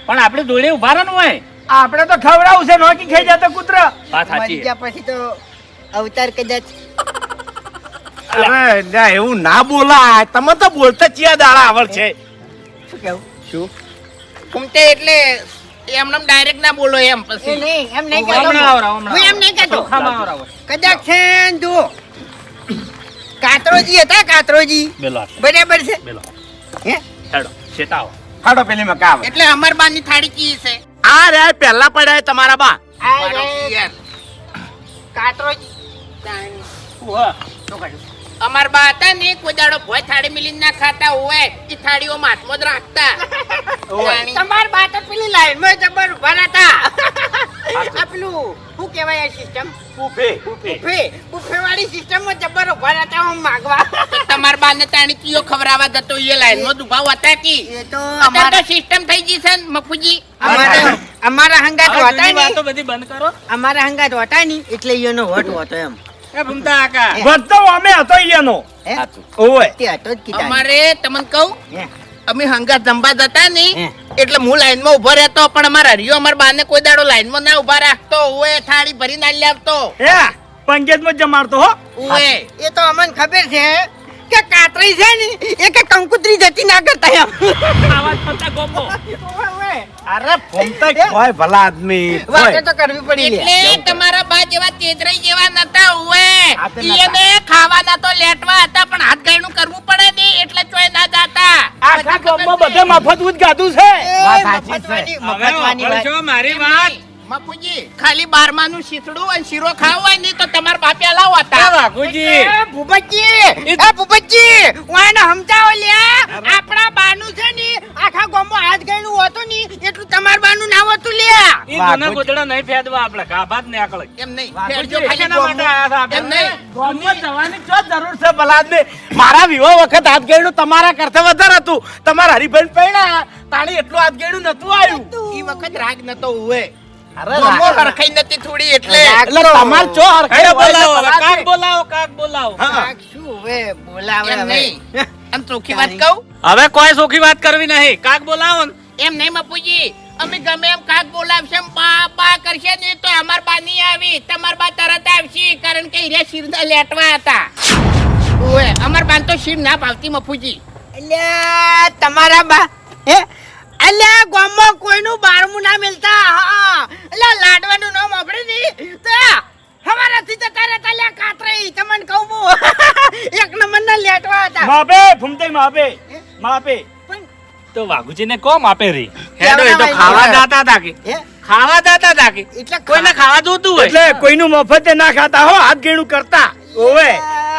પણ આપણે જોડે ઉભા રહેવાનું હોય આપણે તો ખવડાવું છે નોકી ખાઈ જતો કૂતરો વાત મરી સાચી ગયા પછી તો અવતાર કદાચ અરે ના, એવું ના બોલાય તમે તો બોલતા ચિયા દાડા આવડ છે શું કેવું ઘૂમતે એટલે એમને ડાયરેક્ટ ના બોલો એમ એ પછી નહીં એમ નહીં હમણાં કહેતો આવરા, હમણાં હું એમ નહીં કહેતો ચોખામાં આવરા હોય. કદાચ છે ને જુઓ કાતરોજી હતા કાતરોજી બેલો હાથ, બરાબર છે બેલો હે હેડો છેટા આવો. હાડો પેલી માં કાવ એટલે અમર બાની થાળી કી છે આ રે પહેલા પડ્યા તમારા બા આ મારો રે યાર કાતરોજી ઉભા. અમાર બા હતા ને કોઈ દાડો ભોય થાળી મિલીને ના ખાતા હોય એ થાળીઓ હાથમાં જ રાખતા તાણી. તમાર બા તો પેલી લાઈન માં જબર ઉભા હતા આ પેલું શું કહેવાય આ સિસ્ટમ બુફે બુફે વાળી સિસ્ટમ માં જબર ઉભા હતા હું માગવા તો તમાર બા ને તાણી કીયો ખવરાવા જતો એ લાઈન માં ઉભા હતા કી એ તો અત્યારે તો સિસ્ટમ થઈ ગઈ છે ને મફુજી અમારા હંગાત હવે હોતા જૂની વાતો નહીં બધી બંધ કરો અમારા હંગાત હોતા નહીં એટલે એનો વટ હોતો એમ એ ભૂમતા કાકા વધતો અમે હતો ઈયાનો હે? ઓય તે હતો જ કીધા અમારે તમને કહું હે. અમે હંગાત જમવા જતા ને હે. એટલે હું લાઈન માં ઉભો રહેતો પણ અમારા હરિયો અમારા બાને કોઈ દાડો લાઈન માં ના ઉભા રાખતો ઓએ થાળી ભરી ના લાવતો હે પંકેજ માં જમાડતો હો ઓએ એ તો અમને ખબર છે કે કાતરી છે ને એ કે કંકુતરી જતી ના કરતા એમ આવાજ કરતા ગોમો અરે ફોમતા હોય ભલા આદમી વાતો તો કરવી પડી લે એટલે તમારા બા જેવા તેતરાઈ જેવા નતા ઓએ આ તો નતા. એને ખાવાના તો લેટવા હતા પણ હાથ ગાયનું કરવું પડે ને એટલે ચોય ના જાતા આખા ગામમાં બધે મફત ઉજ ગાધું છે વાત સાચી છે. મફતવાની હવે મફતવાની વાત વાપરશો મારી વાત બાપુજી ખાલી બારમાનું શીતળું અને શીરો ખાવો હોય ને તો તમારા બાપે લાવો હતા વાઘુજી ભૂપતજી ઓને સમજાવો લ્યા આપણા બાનું છે ને આખા ગામમાં હાથ ગયનું હોતું ને એટલું તમાર બાનું નામ હતું લ્યા ઈ જૂના ગોદડા નહીં ફેદવા આપણે ગાભાત ને આકળે એમ નહીં ફેરજો ખાલી શેના માટે આયા હતા એમ આપણે? નહીં ગામમાં જવાની ચો જરૂર છે બલાદને? મારા વિવાહ વખત હાથ ગયડું તમારા કરતા વધારે હતું. તમારા હરીભાઈ પૈણા તાણી એટલું હાથ ગયડું નતું આવ્યું. ઈ વખત રાગ નતો ઉવે અરે ગમો હરખાઈ નતી થોડી એટલે એટલે તમાર ચો હરખાઈ બોલાવો બલાદને. કાક બોલાવો કાક બોલાવો હા. કાક શું હવે બોલાવે એમ હવે નહીં આમ ચોખ્ખી વાત કહું હવે કોઈ સોખી વાત કરવી નહીં કાક બોલાવો ને. એમ નહીં બાપુજી અમે ગમે એમ કાક બોલાવશે એમ બા બા કરશે ને તો અમાર બા નહીં આવી તમાર બા તરત આવશે કારણ કે હીરે શીરના લેટવા હતા ઓએ અમાર બાન તો શીર ના ભાવતી મફુજી અલ્યા તમારા બા હે અલ્યા ગામમાં કોઈનું બારમું ના મિલતા હા અલ્યા લાડવાનું નામ આપણે નહીં તો હવારાથી જતા રહેતા લ્યા કાતરાઈ તમને કહું હું એક નંબરના લેટવા હતા માપે ફૂમતે માપે તો વાઘુજીને કોમ આપે રી હેડો એ તો ખાવા જાતા હતા કે હે ખાવા જાતા હતા કે એટલે કોઈને ખાવા જોતું હોય એટલે કોઈનું મફતે ના ખાતા હો હાથ ગેણું કરતા ઓવે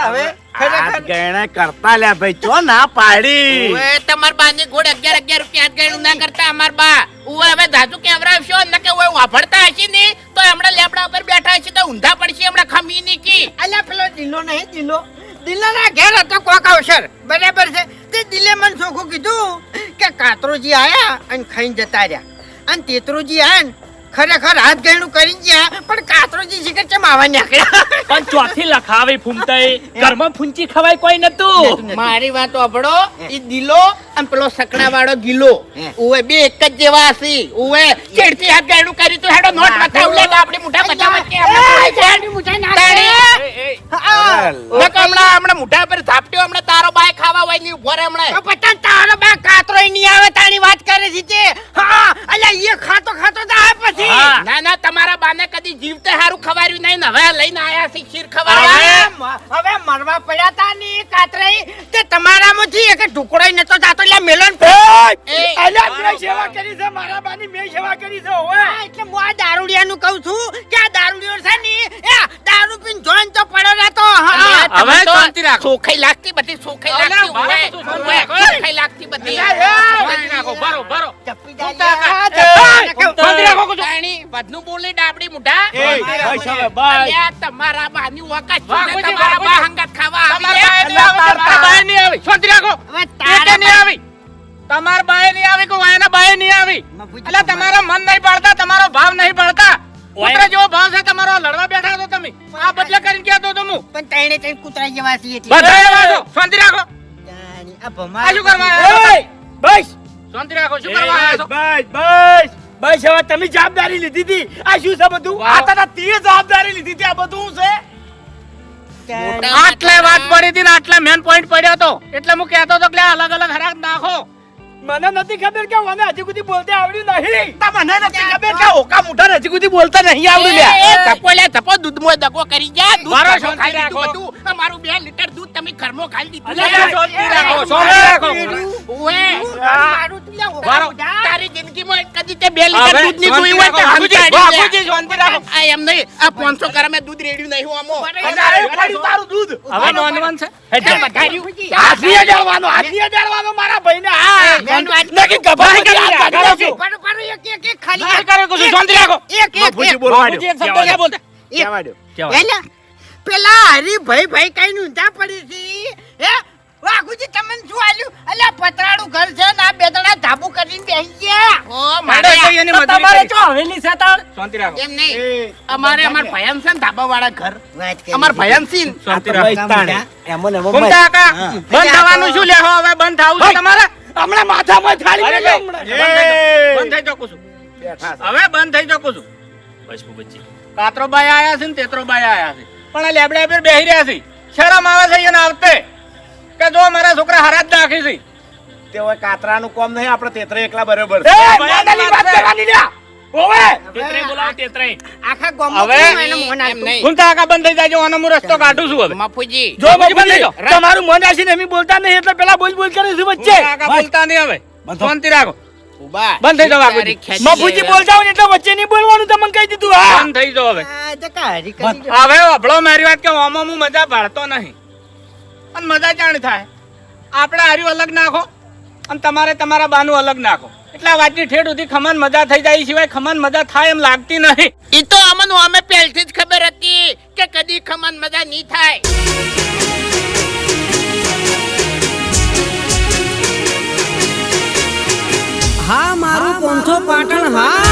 હવે હાથ ખરેખર ગયણા કરતા લ્યા ભાઈ ચો ના પાડી. ઓએ તમાર બાની ગોળ 11 રૂપિયા ગણું ના કરતા અમાર બા ઓએ હવે ધાતુ કેવરાવશો ન કે ઓય વાફડતા હશે ને તો હમણાં લેબડા ઉપર બેઠા હશે તો ઊંધા પડશે હમણાં ખમી ની કી અલ્યા પેલો દિલો નહીં દિલાના ઘેર હતો કોક અવસર બરાબર છે તે દિલે મને ચોખ્ખું કીધું કે કાતરોજી આયા અને ખાઈને જતા રહ્યા અને તેતરોજી આયા ને ખરેખર હાથ ગયણું કરીને ગયા પણ કાતરોજી શિખર ચમ આવવા નીકળ્યા પણ ચોથી લખાવી ફૂમતાઈ ઘરમાં ફૂંચી ખવાય કોઈ નતું મારી વાત સાંભળો ઈ દિલો અને પેલો સકડા વાળો ગિલો ઓએ બે એક જ જેવા હસી ઓએ ચેડતી હાથ ગાડું કરી તો હેડો નોટ બતાવ લે આપણી મુઠા બચા વચ્ચે હમણાં મુઠા પર ઝાપટ્યો હમણાં તારો બાય ખાવા હોય ની ઉભો રે હમણાં પતન તારો બા કાતરો નહીં આવે તારી વાત કરે છે તે હા અલ્યા એ ખાતો તો આવે પછી ના ના તમારા બાને કદી જીવતે હારું ખવાર્યું નહીં ને હવે લઈને આયા છે ખીર ખવારવા હવે મરવા પડ્યા તા ની કાતરાઈ તે તમારામાંથી એક ટુકડો નતો જાતો એટલે મેલન અલ્યા મેં સેવા કરી છે મારા બાની મેં સેવા કરી છે ઓવે એટલે હું આ દારૂડિયાનું કહું છું કે આ દારૂડિયો છે ને એ દારૂ પીને જોઈન તો પડ્યો રહેતો હવે શાંતિ રાખો. સોખાઈ લાગતી બધી સોખાઈ અલ્યા, લાગતી મારે ઓવે, તો શું ઓવે, સોખાઈ લાગતી બધી શાંતિ રાખો ભરો ભરો ચપ્પી શાંતિ રાખો કુછ. તાણી વધનું બોલી ડાબડી મુઢા એ બસ હવે બસ અલ્યા, તમારા બાની વખત છે ને, વાઘુજી, તમારા બા વાઘુજી. હંગાત ખાવા તમાર આવી બાએ છે. નહીં આવે, તમાર બાએ નહીં આવી. શાંતિ રાખો. હવે પેટે નહીં આવી. તમાર બાએ નહીં આવી કે વાયના બાએ નહીં આવી. એટલે તમારા મન નહીં પાડતા, તમારો ભાવ નહીં પાડતા. પુત્ર જેવો ભાવ છે તમારો, લડવા બેઠા છો તમે. આ બદલે કરીને કહેતો તો હું. પણ તૈણે તૈણ કૂતરા જેવા છીએ એટલે બધા એવા છો. શાંતિ રાખો. આ આ ભમાર શું કરવા આવ્યા છો? એ બસ શાંતિ રાખો. શું કરવા આવ્યા છો? બસ બસ હવે તમે જવાબદારી લીધી હતી આ શું છે બધું વાહ. આ તારા તે જવાબદારી લીધી હતી આ બધું શું છે આટલે વાત પડી હતી ને આટલે મેન પોઈન્ટ પડ્યો હતો એટલે હું કહેતો હતો કે આ અલગ અલગ હરાક નાખો. મને નથી ખબર કે મને હજી સુધી બોલતે આવડ્યું નહીં તમને નથી ખબર કે ઓકા મુઠા હજી સુધી બોલતા નહીં આવડ્યું લ્યા. એ ધપો લે ધપો દૂધમાં દગો કરી જા દૂધ મારો કાઢો, શાંતિ ખાઈ રાખો. લીધું બધું. અમારું 2 લીટર દૂધ તમે ઘરમાં ખાઈ દીધું અલ્યા, શાંતિ રાખો, શાંતિ રાખો. ઓએ, મારું તું લે મારો. તારી જિંદગીમાં કદી તે 2 લીટર હવે દૂધ ની શાંતિ જોઈ હોય તો રાખો, હમજાડી લે. બાપુજી, શાંતિ રાખો. આ એમ નહીં આ 500 ગ્રામે દૂધ રેડ્યું નહીં હું આમો અરે પડ્યું તારું દૂધ હવે નોંધવાનું છે. ચાલ વધાર્યું. હાથની અડાડવાનો મારા ભાઈને હા મેન વાત નકી ગભરાઈ કરી હાથ કાઢો છો. પાડો પાડો એક ખાલી શું કરે કહું છું? શાંતિ રાખો. એક બાપુજી બોલવા દ્યો. બાપુજી, એક શબ્દ ક્યાં બોલતા? કહેવા દ્યો. એલા પેલા હરીભાઈ કઈ ઊંધા પડી છે હે વાઘુજી તમને શું આલ્યું અલ્યા પતરાળું ઘર છે ને આ બે જણા ધાબુ કરીને બેસી ગયા ઓ મારે મારે તો એની મજૂરી તમારે કરી. ચો હવેલી છે તાર શાંતિ રાખો. એમ નહીં અમારે અમાર ભયન છે ને ધાબા વાળા ઘર વાત કરી અમાર ભયન છે ને. શાંતિ આ તો રાખો. બસ તાણે. એમો ને એમો ઘૂમતા કાકા, હા. બંધ થવાનું શું લેહો? હવે બંધ થાવું છે તમારે? હમણાં માથામાં થાળી અરે મેલ્યો ભાઈ, હમણાં. બંધ થઈ જાઓ કુછ. બેઠા છે. હવે બંધ થઈ જાઓ કુછ. બસ ભૂપતજી. કાતરો બાઈ આયા છે ને તેતરો બાઈ આયા છે પણ આ લેબડા પર બેહી રહ્યા છે. શરમ આવે છે એને આવતે કે જો મારા છોકરા હરાજ નાખી છે. તે હવે કાતરાનું કોમ નહીં, આપણે તેતરે એકલા બરોબર છે. એ મોનાલી વાત કરવાની લ્યા ઓવે તેતરે બોલાવો, તેતરે. આખા ગામમાં હવે કોણ એનું મોન આલતું? નહીં. ઘૂમતા કાકા, બંધ થઈ જાજો. આનો હું રસ્તો કાઢું છું હવે. મફુજી જો બાપુજી, બંધ બાપુજી, થઈ જાઓ. તમારું મન આશીને એમ બોલતા નહીં એટલે પેલા બોલ બોલ કરે છે વચ્ચે ઘૂમતા કાકા બોલતા નહીં હવે. શાંતિ રાખો. ઉભા. બંધ થઈ જાઓ તારી વાઘુજી. ખેંચી મફુજી જાય. બોલતા હોય ને એટલે વચ્ચે નહીં બોલવાનું તમને કહી દીધું હા બંધ થઈ જાઓ હવે આ જકા હરી કરી જો. હવે અભળો મારી વાત કે આમાં હું મજા પાડતો નહીં અને મજા જાણ થાય આપણે હાર્યું અલગ નાખો અને તમારે તમારા બાનું અલગ નાખો એટલે આ વાતની ઠેઠ સુધી ખમણ મજા થઈ જાય એ સિવાય ખમણ મજા થાય એમ લાગતી નહીં ઈ તો અમને અમે પહેલથી જ ખબર હતી કે કદી ખમણ મજા નહીં થાય. હા મારું પોંથો પાટણ હા